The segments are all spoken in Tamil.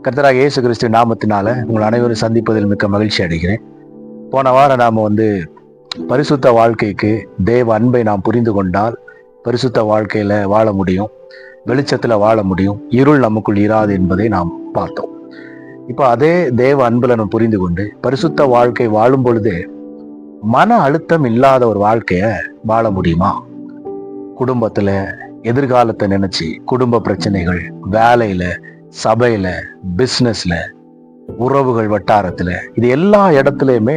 கர்த்தராகிய இயேசு கிறிஸ்து நாமத்தினால உங்கள் அனைவரும் சந்திப்பதில் மிக்க மகிழ்ச்சி அடைகிறேன். போன வாரம் நாம் பரிசுத்த வாழ்க்கைக்கு தேவ அன்பை நாம் புரிந்து கொண்டால் பரிசுத்த வாழ்க்கையில வாழ முடியும், வெளிச்சத்துல வாழ முடியும், இருள் நமக்குள் இராது என்பதை நாம் பார்த்தோம். இப்போ அதே தேவ அன்புல நம்ம புரிந்து கொண்டு பரிசுத்த வாழ்க்கை வாழும் பொழுது மன அழுத்தம் இல்லாத ஒரு வாழ்க்கைய வாழ முடியுமா? குடும்பத்துல எதிர்காலத்தை நினைச்சு குடும்ப பிரச்சனைகள், வேலையில, சபையில, பிசினஸ்ல, உறவுகள் வட்டாரத்துல, இது எல்லா இடத்துலயுமே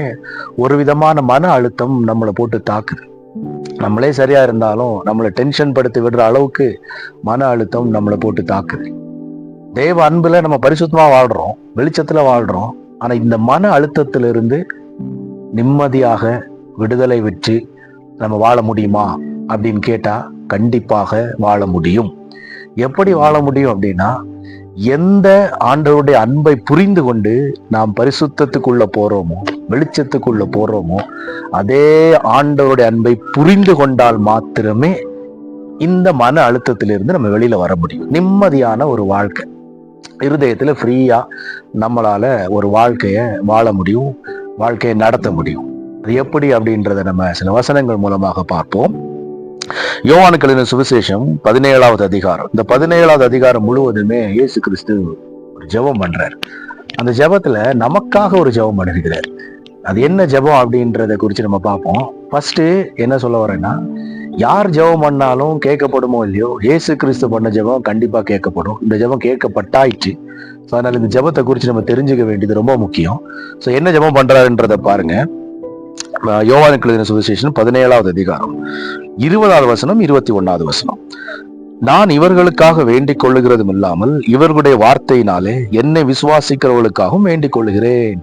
ஒரு விதமான மன அழுத்தம் நம்மளை போட்டு தாக்குது. நம்மளே சரியா இருந்தாலும் நம்மளை டென்ஷன் படுத்தி விடுற அளவுக்கு மன அழுத்தம் நம்மளை போட்டு தாக்குது. தேவ அன்புல நம்ம பரிசுத்தமா வாழ்றோம், வெளிச்சத்துல வாழ்றோம். ஆனா இந்த மன அழுத்தத்திலிருந்து நிம்மதியாக விடுதலை பெற்று நம்ம வாழ முடியுமா அப்படின்னு கேட்டா கண்டிப்பாக வாழ முடியும். எப்படி வாழ முடியும் அப்படின்னா, எந்த ஆண்டவருடைய அன்பை புரிந்து கொண்டு நாம் பரிசுத்தத்துக்குள்ள போறோமோ, வெளிச்சத்துக்குள்ள போறோமோ, அதே ஆண்டவருடைய அன்பை புரிந்து கொண்டால் மாத்திரமே இந்த மன அழுத்தத்திலிருந்து நம்ம வெளியில வர முடியும். நிம்மதியான ஒரு வாழ்க்கை, இருதயத்துல ஃப்ரீயா நம்மளால ஒரு வாழ்க்கைய வாழ முடியும், வாழ்க்கையை நடத்த முடியும். அது எப்படி அப்படின்றத நம்ம சில வசனங்கள் மூலமாக பார்ப்போம். யோவானுக்கு எழுதின சுவிசேஷம் 17வது அதிகாரம். இந்த 17வது அதிகாரம் முழுவதுமே இயேசு கிறிஸ்து ஒரு ஜெபம் பண்றார். அந்த ஜெபத்துல நமக்காக ஒரு ஜெபம் பண்ணிருக்கிறார். அது என்ன ஜெபம் அப்படின்றத குறித்து நம்ம பார்ப்போம். ஃபர்ஸ்ட் என்ன சொல்ல வரேன்னா, யார் ஜெபம் பண்ணாலும் கேட்கப்படுமோ இல்லையோ, இயேசு கிறிஸ்து பண்ண ஜெபம் கண்டிப்பா கேட்கப்படும். இந்த ஜெபம் கேட்கப்பட்டாயிற்று. ஸோ அதனால இந்த ஜெபத்தை குறித்து நம்ம தெரிஞ்சுக்க வேண்டியது ரொம்ப முக்கியம். ஸோ என்ன ஜெபம் பண்றாருன்றத பாருங்க. யோவானுக்கு எழுதின சுவிசேஷம் 17வது அதிகாரம் 20வது வசனம், 21வது வசனம். நான் இவர்களுக்காக வேண்டிக் கொள்ளுகிறதும் இல்லாமல் இவர்களுடைய வார்த்தையினாலே என்னை விசுவாசிக்கிறவர்களுக்காகவும் வேண்டிக் கொள்ளுகிறேன்.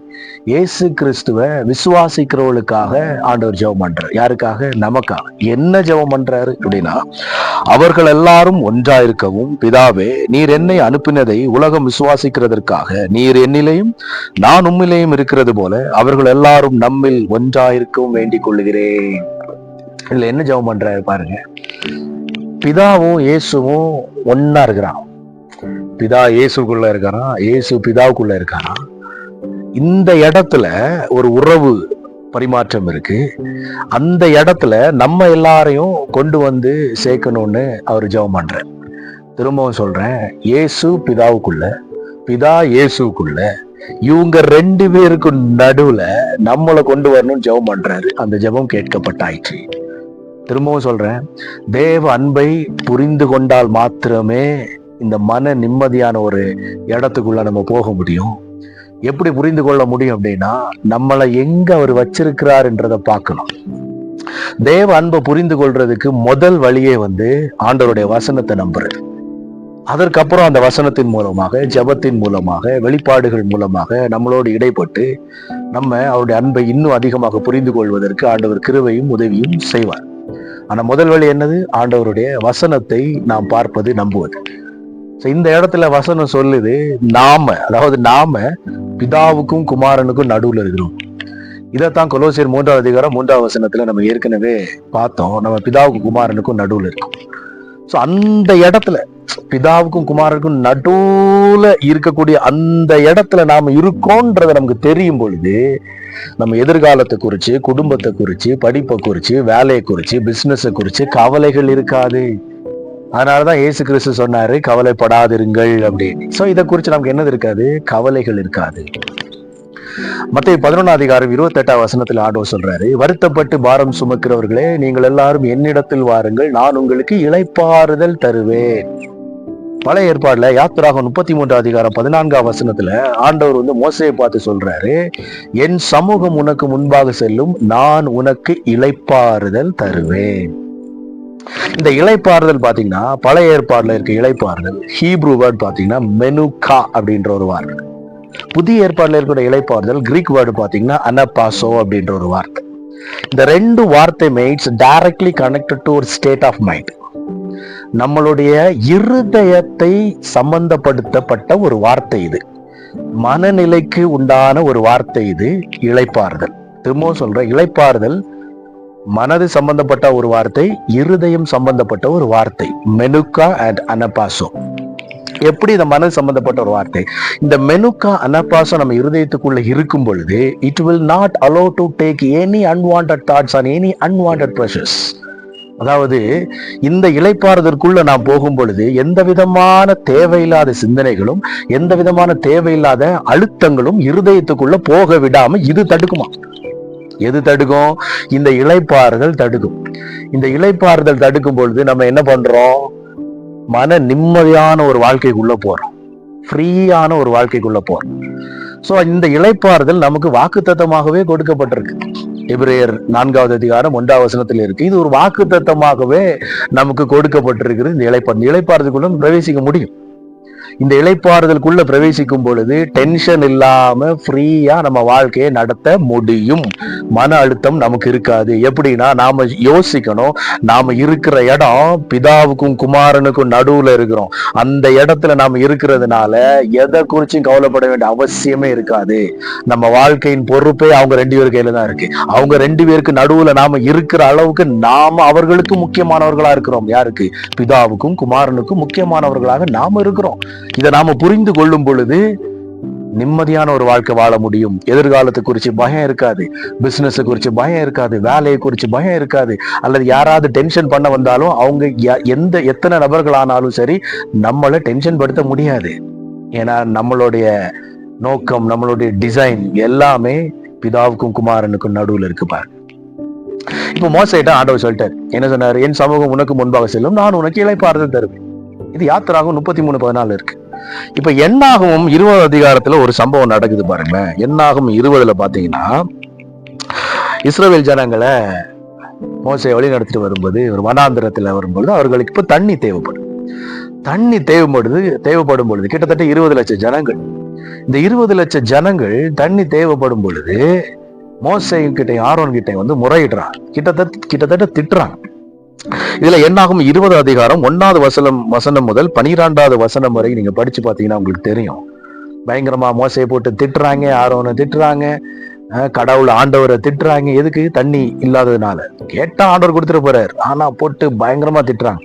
இயேசு கிறிஸ்துவ விசுவாசிக்கிறவர்களுக்காக ஆண்டவர் ஜெபம் பண்றார். யாருக்காக? நமக்காக. என்ன ஜெபம் பண்றாரு அப்படின்னா, அவர்கள் எல்லாரும் ஒன்றாயிருக்கவும், பிதாவே நீர் என்னை அனுப்பினதை உலகம் விசுவாசிக்கிறதற்காக நீர் என்னிலேயும் நான் உம்மிலேயும் இருக்கிறது போல அவர்கள் எல்லாரும் நம்மில் ஒன்றாயிருக்கவும் வேண்டிக் கொள்ளுகிறேன். இதுல என்ன ஜெபம் பண்றாரு பாருங்க. பிதாவும் இயேசுவும் ஒன்னா இருக்கிறான். பிதா இயேசுக்குள்ள இருக்காராம், இயேசு பிதாவுக்குள்ள இருக்காராம். இந்த இடத்துல ஒரு உறவு பரிமாற்றம் இருக்கு. அந்த இடத்துல நம்ம எல்லாரையும் கொண்டு வந்து சேர்க்கணும்னு அவர் ஜெபம் பண்றார். திரும்பவும் சொல்றேன், இயேசு பிதாவுக்குள்ள, பிதா இயேசுக்குள்ள, இவங்க ரெண்டு பேருக்கு நடுவுல நம்மளை கொண்டு வரணும்னு ஜெபம் பண்றாரு. அந்த ஜெபம் கேட்கப்பட்டாயிற்று. திரும்பவும் சொல்றேன், தேவ அன்பை புரிந்து கொண்டால் மாத்திரமே இந்த மன நிம்மதியான ஒரு இடத்துக்குள்ள நம்ம போக முடியும். எப்படி புரிந்து கொள்ள முடியும் அப்படின்னா, நம்மளை எங்க அவர் வச்சிருக்கிறாருன்றத பார்க்கணும். தேவ அன்பை புரிந்து கொள்றதுக்கு முதல் வழியே ஆண்டவருடைய வசனத்தை நம்புறது. அதற்கப்புறம் அந்த வசனத்தின் மூலமாக, ஜெபத்தின் மூலமாக, வெளிப்பாடுகள் மூலமாக நம்மளோடு இடைப்பட்டு நம்ம அவருடைய அன்பை இன்னும் அதிகமாக புரிந்து கொள்வதற்கு ஆண்டவர் கிருபையும் உதவியும் செய்வார். ஆனா முதல் வழி என்னது? ஆண்டவருடைய வசனத்தை நாம் பார்ப்பது, நம்புவது. இந்த இடத்துல வசனம் சொல்லுது, நாம பிதாவுக்கும் குமாரனுக்கும் நடுவுல இருக்கிறோம். இதைத்தான் கொலோசியர் 3வது அதிகாரம் 3வது வசனத்துல நம்ம ஏற்கனவே பார்த்தோம். நம்ம பிதாவுக்கும் குமாரனுக்கும் நடுவுல இருக்கோம். ஸோ அந்த இடத்துல, பிதாவுக்கும் குமாரனுக்கும் நடுவுல இருக்கக்கூடிய அந்த இடத்துல நாம இருக்கோன்றத நமக்கு தெரியும் பொழுது, நம்ம எதிர்காலத்தை குறிச்சு, குடும்பத்தை குறிச்சு, படிப்பை குறிச்சு, வேலையை குறிச்சு, பிசினஸை குறிச்சு கவலைகள் இருக்காது. அதனாலதான் இயேசு கிறிஸ்து சொன்னாரு, கவலைப்படாதிருங்கள் அப்படின்னு. சோ இதை குறிச்சு நமக்கு என்னது இருக்காது? கவலைகள் இருக்காது. மத்தேயு 11வது அதிகாரம் 28வது வசனத்துல ஆண்டவர் சொல்றாரு, வருத்தப்பட்டு பாரம் சுமக்கிறவர்களே நீங்கள் எல்லாரும் என்னிடத்தில் வாருங்கள், நான் உங்களுக்கு இளைப்பாறுதல் தருவேன். பழைய ஏற்பாடுல யாத்திராகமம் 33வது அதிகாரம் 14வது வசனத்துல ஆண்டவர் மோசேயை பார்த்து சொல்றாரு, என் சமூகம் உனக்கு முன்பாக செல்லும், நான் உனக்கு இளைப்பாறுதல் தருவேன். இந்த இளைப்பாறுதல் பாத்தீங்கன்னா, பழைய ஏற்பாடுல இருக்க இளைப்பாறுதல் ஹீப்ரூ வேர்ட் பாத்தீங்கன்னா மெனுகா அப்படின்ற ஒரு வார்த்தை. புதிய ஏற்பாடுல இருக்கிற இளைப்பாறுதல் கிரீக் வேர்டு பாத்தீங்கன்னா அனபாசோ அப்படின்ற ஒரு வார்த்தை. இந்த ரெண்டு வார்த்தையுமே இட்ஸ் டைரக்ட்லி கனெக்டட் டு ஒரு ஸ்டேட் ஆஃப் மைண்ட். நம்மளுடைய இருதயத்தை சம்பந்தப்படுத்தப்பட்ட ஒரு வார்த்தை இது. மனநிலைக்கு உண்டான ஒரு வார்த்தை இது, இளைப்பாறுதல். திரும்பவும் சொல்ற, இளைப்பாறுதல் மனது சம்பந்தப்பட்ட ஒரு வார்த்தை, இருதயம் சம்பந்தப்பட்ட ஒரு வார்த்தை, மெனுகா அண்ட் அனபாசோ. எப்படி இந்த மனது சம்பந்தப்பட்ட ஒரு வார்த்தை. இந்த மெனுக்கா அனபாசம் நம்ம இருதயத்துக்குள்ள இருக்கும் பொழுது it will not allow to take any unwanted thoughts on any unwanted pressures. அதாவது இந்த இளைப்பாறுதற்குள்ள நாம் போகும் பொழுது எந்த விதமான தேவையில்லாத சிந்தனைகளும் எந்த விதமான தேவையில்லாத அழுத்தங்களும் இருதயத்துக்குள்ள போக விடாம இது தடுக்குமா? எது தடுக்கும்? இந்த இளைப்பாறுதல் தடுக்கும். இந்த இளைப்பாறுதல் தடுக்கும் பொழுது நம்ம என்ன பண்றோம்? மன நிம்மதியான ஒரு வாழ்க்கைக்குள்ள போறோம், ஃப்ரீயான ஒரு வாழ்க்கைக்குள்ள போறோம். சோ இந்த இளைப்பாறுதல் நமக்கு வாக்குத்தத்தமாகவே கொடுக்கப்பட்டிருக்கு. எபிரேயர் 4வது அதிகாரம் 1வது வசனத்தில் இருக்கு. இது ஒரு வாக்குத்தத்தமாகவே நமக்கு கொடுக்கப்பட்டிருக்கிறது. இந்த இளைப்பாறுதலுக்குள்ள பிரவேசிக்க முடியும். இந்த இளைப்பாறுதலுக்குள்ள பிரவேசிக்கும் பொழுது டென்ஷன் இல்லாம ஃப்ரீயா நம்ம வாழ்க்கையை நடத்த முடியும். மன அழுத்தம் நமக்கு இருக்காது. எப்படின்னா நாம யோசிக்கணும், நாம இருக்கிற இடம் பிதாவுக்கும் குமாரனுக்கும் நடுவுல இருக்கிறோம். அந்த இடத்துல நாம இருக்கிறதுனால எதை குறிச்சும் கவலைப்பட வேண்டிய அவசியமே இருக்காது. நம்ம வாழ்க்கையின் பொறுப்பே அவங்க 2 பேர் கையில தான் இருக்கு. அவங்க 2 பேருக்கு நடுவுல நாம இருக்கிற அளவுக்கு நாம அவர்களுக்கு முக்கியமானவர்களா இருக்கிறோம். யாருக்கு? பிதாவுக்கும் குமாரனுக்கும் முக்கியமானவர்களாக நாம இருக்கிறோம். இதை நாம புரிந்து கொள்ளும் பொழுது நிம்மதியான ஒரு வாழ்க்கை வாழ முடியும். எதிர்காலத்தை குறிச்சு பயம் இருக்காது, பிசினஸ் குறிச்சு பயம் இருக்காது, வேலையை குறிச்சு பயம் இருக்காது. அல்லது யாராவது டென்ஷன் பண்ண வந்தாலும் அவங்க எத்தனை நபர்கள் ஆனாலும் சரி நம்மளை டென்ஷன் படுத்த முடியாது. ஏன்னா நம்மளுடைய நோக்கம், நம்மளுடைய டிசைன் எல்லாமே பிதாவுக்கும் குமாரனுக்கும் நடுவுல இருக்கு பாரு. இப்ப மோசைட்ட ஆண்டவர் சொல்லிட்டார், என்ன சொன்னாரு? என் சமூகம் உனக்கு முன்பாக செல்லும், நான் உனக்கு இளைப்பாறுதல் தருவேன். இது யாத்திராகும் 33:14 இருக்கு. இப்ப என்னாகும் 20வது அதிகாரத்துல ஒரு சம்பவம் நடக்குது பாருங்களேன். என்னாகும் 20ல பாத்தீங்கன்னா, இஸ்ரவேல் ஜனங்களை மோசே வழி நடத்திட்டு வரும்போது ஒரு வனாந்திரத்துல வரும்போது அவர்களுக்கு இப்ப தண்ணி தேவைப்படும். தண்ணி தேவைப்படும் பொழுது கிட்டத்தட்ட 20 லட்சம் ஜனங்கள். இந்த 20 லட்சம் ஜனங்கள் தண்ணி தேவைப்படும் பொழுது மோசே கிட்ட ஆரோன் கிட்ட முறையிடுறான், கிட்டத்தட்ட திட்டுறாங்க. இதுல என்னாகும் 20வது அதிகாரம் 1வது வசனம் முதல் 12வது வசனம் வரை நீங்க படிச்சு பாத்தீங்கன்னா உங்களுக்கு தெரியும். பயங்கரமா மோசையை போட்டு திட்டுறாங்க, ஆரோனை திட்டுறாங்க, கடவுள் ஆண்டவரை திட்டுறாங்க. எதுக்கு? தண்ணி இல்லாததுனால. கேட்டா ஆண்டவர் கொடுத்துட்டு போறாரு, ஆனா போட்டு பயங்கரமா திட்டுறாங்க.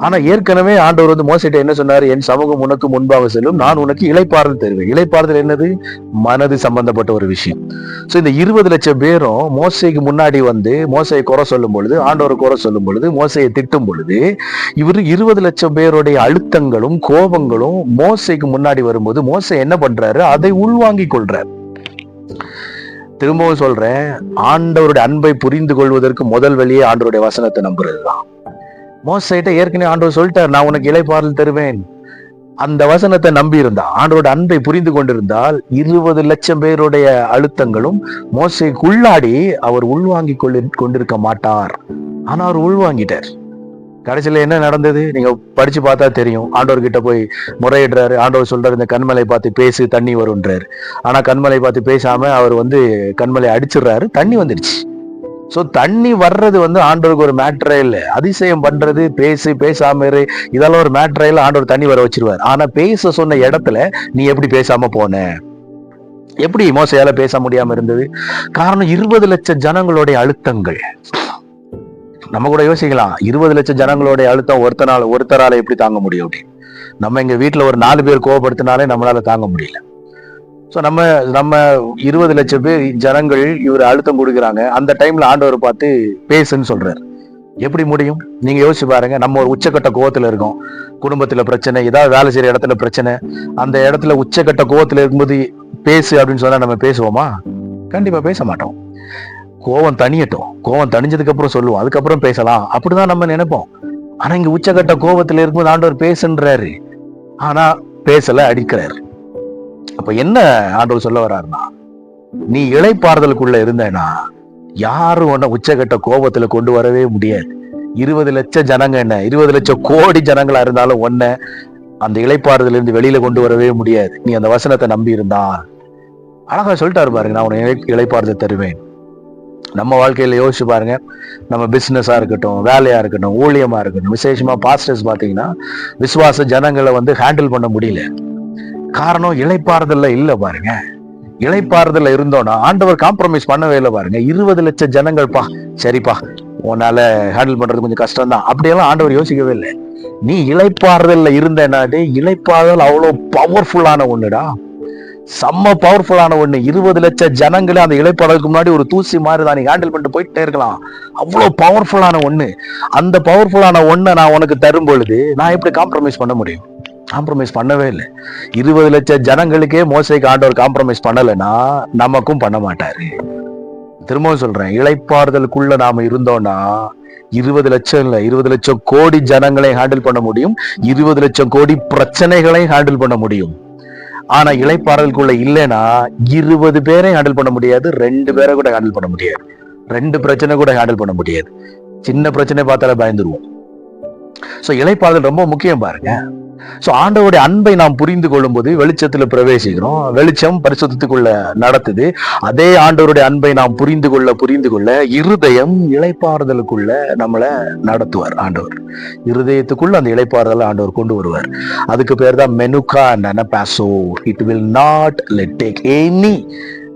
ஆனா ஏற்கனவே ஆண்டவர் மோசைட்ட என்ன சொன்னாரு? என் சமூகம் உனக்கு முன்பாக செல்லும், நான் உனக்கு இளைப்பாறுதல் தருவேன். இளைப்பாறுதல் என்னது? மனது சம்பந்தப்பட்ட ஒரு விஷயம். சோ இந்த 20 லட்சம் பேரும் மோசைக்கு முன்னாடி மோசையை குறை சொல்லும் பொழுது, ஆண்டவரை குறை சொல்லும் பொழுது, மோசையை திட்டும் பொழுது, இவரு 20 லட்சம் பேருடைய அழுத்தங்களும் கோபங்களும் மோசைக்கு முன்னாடி வரும்போது மோசை என்ன பண்றாரு? அதை உள்வாங்கி கொள்றாரு. திரும்பவும் சொல்றேன், ஆண்டவருடைய அன்பை புரிந்து கொள்வதற்கு முதல் வழியே ஆண்டவருடைய வசனத்தை நம்புறதுதான். மோசைட்ட ஏற்கனவே ஆண்டவர் சொல்லிட்டார், நான் உனக்கு இளைப்பாறுதல் தருவேன். அந்த வசனத்தை நம்பி இருந்தா, ஆண்டோட அன்பை புரிந்து கொண்டிருந்தால் 20 லட்சம் பேருடைய அழுத்தங்களும் மோசைக்குள்ளாடி அவர் உள்வாங்கி கொண்டிருக்க மாட்டார். ஆனா அவர் உள்வாங்கிட்டார். கடைசியில என்ன நடந்தது நீங்க படிச்சு பார்த்தா தெரியும். ஆண்டவர் கிட்ட போய் முறையிடுறாரு. ஆண்டவர் சொல்றாரு, இந்த கண்மலை பார்த்து பேசு, தண்ணி வரும்ன்றாரு. ஆனா கண்மலை பார்த்து பேசாம அவர் கண்மலை அடிச்சிடுறாரு, தண்ணி வந்துடுச்சு. சோ தண்ணி வர்றது ஆண்டவருக்கு ஒரு மேட்டரே இல்லை. அதிசயம் பண்றது, பேசாம இரு, இதெல்லாம் ஒரு மேட்டரே இல்லை. ஆண்டவர் தண்ணி வர வச்சிருவார். ஆனா பேச சொன்ன இடத்துல நீ எப்படி பேசாம போன? எப்படி மோசையால பேச முடியாம இருந்தது? காரணம் 20 லட்சம் ஜனங்களுடைய அழுத்தங்கள். நம்ம கூட யோசிக்கலாம், 20 லட்சம் ஜனங்களுடைய அழுத்தம் ஒருத்தரால எப்படி தாங்க முடியும் அப்படின்னு. நம்ம எங்க வீட்டுல ஒரு 4 பேர் கோவப்படுத்தினாலே நம்மளால தாங்க முடியல. ஸோ நம்ம 20 லட்சம் பேர் ஜனங்கள் இவர் அழுத்தம் கொடுக்குறாங்க. அந்த டைம்ல ஆண்டவர் பார்த்து பேசுன்னு சொல்றாரு. எப்படி முடியும்? நீங்க யோசிச்சு பாருங்க. நம்ம ஒரு உச்சக்கட்ட கோவத்துல இருக்கோம், குடும்பத்துல பிரச்சனை, ஏதாவது வேலை செய்யற இடத்துல பிரச்சனை. அந்த இடத்துல உச்சக்கட்ட கோவத்துல இருக்கும்போது பேசு அப்படின்னு சொன்னா நம்ம பேசுவோமா? கண்டிப்பா பேச மாட்டோம். கோவம் தனியட்டும், கோவம் தணிஞ்சதுக்கு அப்புறம் சொல்லுவோம், அதுக்கப்புறம் பேசலாம், அப்படிதான் நம்ம நினைப்போம். ஆனா இங்க உச்சக்கட்ட கோவத்துல இருக்கும்போது ஆண்டவர் பேசுன்றாரு, ஆனா பேசல, அடிக்கிறாரு. அப்ப என்ன ஆண்டவர் சொல்ல வர்றாருன்னா, நீ இளைப்பாறுதலுக்குள்ள இருந்தேன்னா யாரும் உன்னை உச்சகட்ட கோபத்துல கொண்டு வரவே முடியாது. 20 லட்சம் ஜனங்க என்ன, 20 லட்சம் கோடி ஜனங்களா இருந்தாலும் ஒன்ன அந்த இளைப்பாறுதல இருந்து வெளியில கொண்டு வரவே முடியாது. நீ அந்த வசனத்தை நம்பி இருந்தா. அழகா சொல்லிட்டாரு பாருங்க, நான் உனக்கு இளைப்பாறுதல் தருவேன். நம்ம வாழ்க்கையில யோசிச்சு பாருங்க. நம்ம பிசினஸா இருக்கட்டும், வேலையா இருக்கட்டும், ஊழியமா இருக்கட்டும், விசேஷமா பாஸ்டர்ஸ் பாத்தீங்கன்னா விசுவாச ஜனங்களை ஹேண்டில் பண்ண முடியல. காரணம் இளைப்பாறுதல்ல இல்ல பாருங்க. இளைப்பாறுதல்ல இருந்தோம்னா ஆண்டவர் காம்ப்ரமைஸ் பண்ணவே இல்லை பாருங்க. 20 லட்சம் ஜனங்கள்ப்பா, சரிப்பா உன்னால ஹேண்டில் பண்றது கொஞ்சம் கஷ்டம் தான், அப்படியெல்லாம் ஆண்டவர் யோசிக்கவே இல்லை. நீ இளைப்பாறுதல்ல இருந்தனாடே, இளைப்பாறுதல் அவ்வளவு பவர்ஃபுல்லான ஒண்ணுடா, செம்ம பவர்ஃபுல்லான ஒண்ணு. 20 லட்சம் ஜனங்களே அந்த இளைப்பாறுதலுக்கு முன்னாடி ஒரு தூசி மாதிரி தான், நீ ஹேண்டில் பண்ணிட்டு போயிட்டே இருக்கலாம். அவ்வளவு பவர்ஃபுல்லான ஒண்ணு. அந்த பவர்ஃபுல்லான ஒண்ணை நான் உனக்கு தரும் பொழுது நான் எப்படி காம்ப்ரமைஸ் பண்ண முடியும்? காம்ப்ரமைஸ் பண்ணவே இல்லை. 20 லட்சம் ஜனங்களுக்கே மோசேக்கு ஆண்டவர் காம்ப்ரமைஸ் பண்ணலைன்னா நமக்கும் பண்ண மாட்டாரு. திரும்பவும் சொல்றேன், இளைப்பாறுதலுக்குள்ள நாம இருந்தோம்னா 20 லட்சம் இல்ல, 20 லட்சம் கோடி ஜனங்களை ஹேண்டில் பண்ண முடியும், 20 லட்சம் கோடி பிரச்சனைகளை ஹேண்டில் பண்ண முடியும். ஆனா இளைப்பாறுதலுக்குள்ள இல்லைன்னா 20 பேரை ஹேண்டில் பண்ண முடியாது, 2 பேரை கூட ஹேண்டில் பண்ண முடியாது, 2 பிரச்சனை கூட ஹேண்டில் பண்ண முடியாது. சின்ன பிரச்சனை பார்த்தாலே பயந்துருவோம். சோ இளைப்பாறுதல் ரொம்ப முக்கியம் பாருங்க. சோ ஆண்டவருடைய அன்பை நாம் புரிந்து கொள்ளும் போது வெளிச்சத்துல பிரவேசிக்கிறோம், வெளிச்சம் பரிசுத்தத்துக்குள்ள நடத்துது. அதே ஆண்டவருடைய அன்பை நாம் புரிந்து கொள்ள இருதயம் இளைப்பாறுதலுக்குள்ள நம்மளை நடத்துவார். ஆண்டவர் இருதயத்துக்குள்ள அந்த இளைப்பாறுதலை ஆண்டவர் கொண்டு வருவார். அதுக்கு பேர் தான் மெனுகா அண்ட் பாசோ. It will not let take any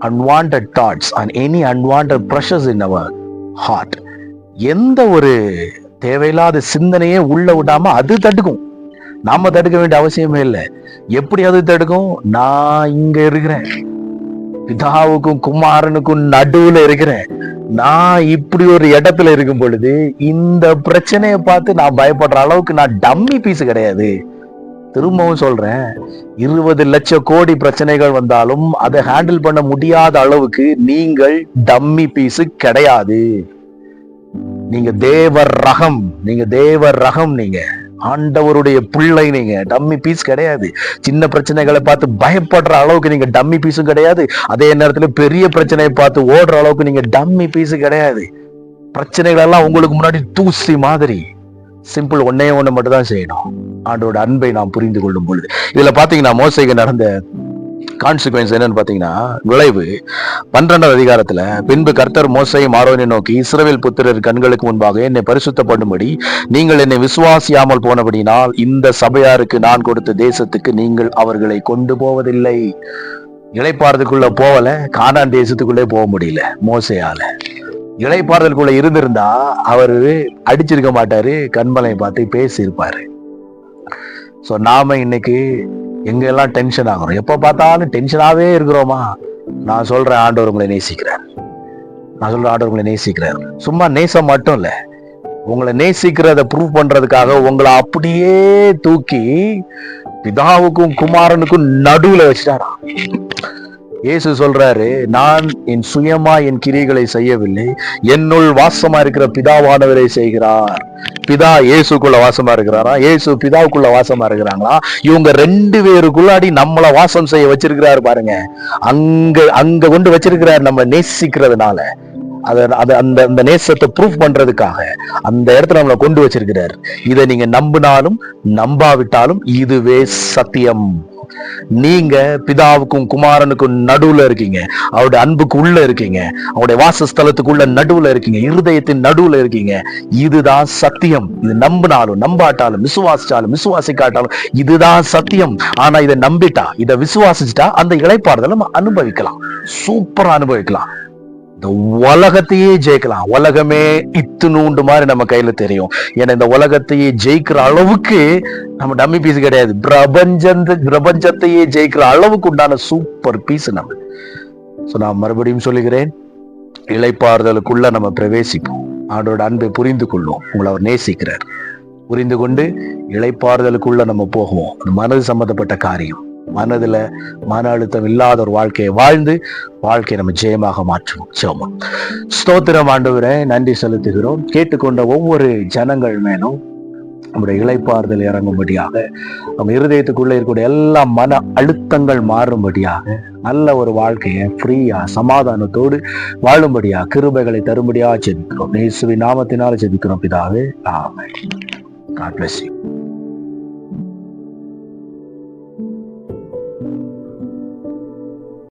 unwanted thoughts and any unwanted pressures in our heart. எந்த ஒரு தேவையில்லாத சிந்தனையே உள்ள விடாம அது தடுக்கும். நாம தடுக்க வேண்டிய அவசியமே இல்லை. எப்படி அது தடுக்கும்? நான் இங்க இருக்கிறேன், பிதாவுக்கும் குமாரனுக்கும் நடுவுல இருக்கிறேன். நான் இப்படி ஒரு இடத்துல இருக்கும் பொழுது இந்த பிரச்சனையை பார்த்து நான் பயப்படுற அளவுக்கு நான் டம்மி பீஸ் கிடையாது. திரும்பவும் சொல்றேன், 20 லட்சம் கோடி பிரச்சனைகள் வந்தாலும் அதை ஹேண்டில் பண்ண முடியாத அளவுக்கு நீங்கள் டம்மி பீஸ் கிடையாது. நீங்க தேவர் ரகம், நீங்க ஆண்டவருடைய பிள்ளை, நீங்க டம்மி பீஸ் கிடையாது. சின்ன பிரச்சனைகளை பார்த்து பயப்படுற அளவுக்கு நீங்க டம்மி பீஸும் கிடையாது. அதே நேரத்துல பெரிய பிரச்சனையை பார்த்து ஓடுற அளவுக்கு நீங்க டம்மி பீஸ் கிடையாது. பிரச்சனைகள் எல்லாம் உங்களுக்கு முன்னாடி தூசி மாதிரி. சிம்பிள், ஒன்னே ஒண்ணு மட்டும் தான் செய்யணும், ஆண்டோட அன்பை நாம் புரிந்து கொள்ளும் பொழுது. இதுல பாத்தீங்கன்னா மோசேக்கு நடந்த கான்சிக்வன்ஸ் என்னன்னு பாத்தீங்கன்னா, விளைவு 12வது அதிகாரத்துல, பின்பு கர்த்தர் மோசேயும் ஆரோனை நோக்கி, இஸ்ரவேல் புத்திரர் கண்களுக்கு முன்பாக என்னை பரிசுத்தப்படும்படி நீங்கள் என்னை விசுவாசியாமல் போனபடினால் இந்த சபையாருக்கு நான் கொடுத்த தேசத்துக்கு நீங்கள் அவர்களை கொண்டு போவதில்லை. இளைப்பாறுதலுக்குள்ள போகல, கானான் தேசத்துக்குள்ளே போக முடியல மோசேயால. இளைப்பாறுதலுக்குள்ள இருந்திருந்தா அவரு அடிச்சிருக்க மாட்டாரு, கண்மலை பார்த்து பேசி இருப்பாரு. சோ நாம இன்னைக்கு எங்க எல்லாம் டென்ஷன் ஆகிறோம், எப்ப பார்த்தாலும் டென்ஷனாவே இருக்கிறோமா? நான் சொல்றேன், ஆண்டவர் உங்களை நேசிக்கிறார். சும்மா நேசம் மட்டும் இல்ல, உங்களை நேசிக்கிறத ப்ரூவ் பண்றதுக்காக உங்களை அப்படியே தூக்கி பிதாவுக்கும் குமாரனுக்கும் நடுவுல வச்சுட்டாரா. இயேசு சொல்றாரு, நான் என் சுயமா என் கிரியைகளை செய்யவில்லை, என்னுள் வாசமா இருக்கிற பிதாவானவரை செய்கிறார். பிதா இயேசுக்குள்ள வாசமா இருக்கிறாரா, இயேசு பிதாவுக்குள்ள வாசமா இருக்கிறாங்களா? இவங்க 2 பேருக்குள்ளாடி நம்மள வாசம் செய்ய வச்சிருக்கிறாரு பாருங்க. அங்க கொண்டு வச்சிருக்கிறார், நம்ம நேசிக்கிறதுனால. அந்த நேசத்தை ப்ரூஃப் பண்றதுக்காக அந்த இடத்துல நம்மளை கொண்டு வச்சிருக்கிறார். இதை நீங்க நம்பினாலும் நம்பாவிட்டாலும் இதுவே சத்தியம். நீங்க பிதாவுக்கும் குமாரனுக்கும் நடுவுல இருக்கீங்க, அவருடைய அன்புக்கு உள்ள இருக்கீங்க, அவருடைய வாசஸ்தலத்துக்குள்ள நடுவுல இருக்கீங்க, இருதயத்தின் நடுவுல இருக்கீங்க. இதுதான் சத்தியம். இது நம்பினாலும் நம்பாட்டாலும், விசுவாசிச்சாலும் விசுவாசிக்காட்டாலும் இதுதான் சத்தியம். ஆனா இதை நம்பிட்டா, இதை விசுவாசிச்சுட்டா அந்த இளைப்பாறுதலை நம்ம அனுபவிக்கலாம், சூப்பரா அனுபவிக்கலாம். இந்த உலகத்தையே ஜெயிக்கலாம். உலகமே இத்துணூண்டு மாதிரி நம்ம கையில தெரியும். ஏன்னா இந்த உலகத்தையே ஜெயிக்கிற அளவுக்கு நம்ம டம்மி பீஸ் கிடையாது. பிரபஞ்சத்தையே ஜெயிக்கிற அளவுக்கு உண்டான சூப்பர் பீஸ் நம்ம. நான் மறுபடியும் சொல்லுகிறேன், இளைப்பாறுதலுக்குள்ள நம்ம பிரவேசிப்போம், ஆண்டோட அன்பை புரிந்து கொள்வோம். உங்களை அவர் நேசிக்கிறார். புரிந்து கொண்டு இளைப்பாறுதலுக்குள்ள நம்ம போகுவோம். மனது சம்பந்தப்பட்ட காரியம், மனதுல மன அழுத்தம் இல்லாத ஒரு வாழ்க்கையை வாழ்ந்து வாழ்க்கையை நம்ம ஜெயமாக மாற்றுவோம். ஜெபம். ஸ்தோத்திரம் ஆண்டவரே, நன்றி செலுத்துகிறோம். கேட்டுக்கொண்ட ஒவ்வொரு ஜனங்கள் மேலும் நம்முடைய இளைப்பாறுதல் இறங்கும்படியாக, நம்ம இருதயத்துக்குள்ள இருக்கக்கூடிய எல்லா மன அழுத்தங்கள் மாறும்படியாக, நல்ல ஒரு வாழ்க்கையை ஃப்ரீயா சமாதானத்தோடு வாழும்படியா கிருபைகளை தரும்படியா ஜெபிக்கிறோம். இயேசுவின் நாமத்தினால ஜெபிக்கிறோம் பிதாவே, ஆமென். God bless you.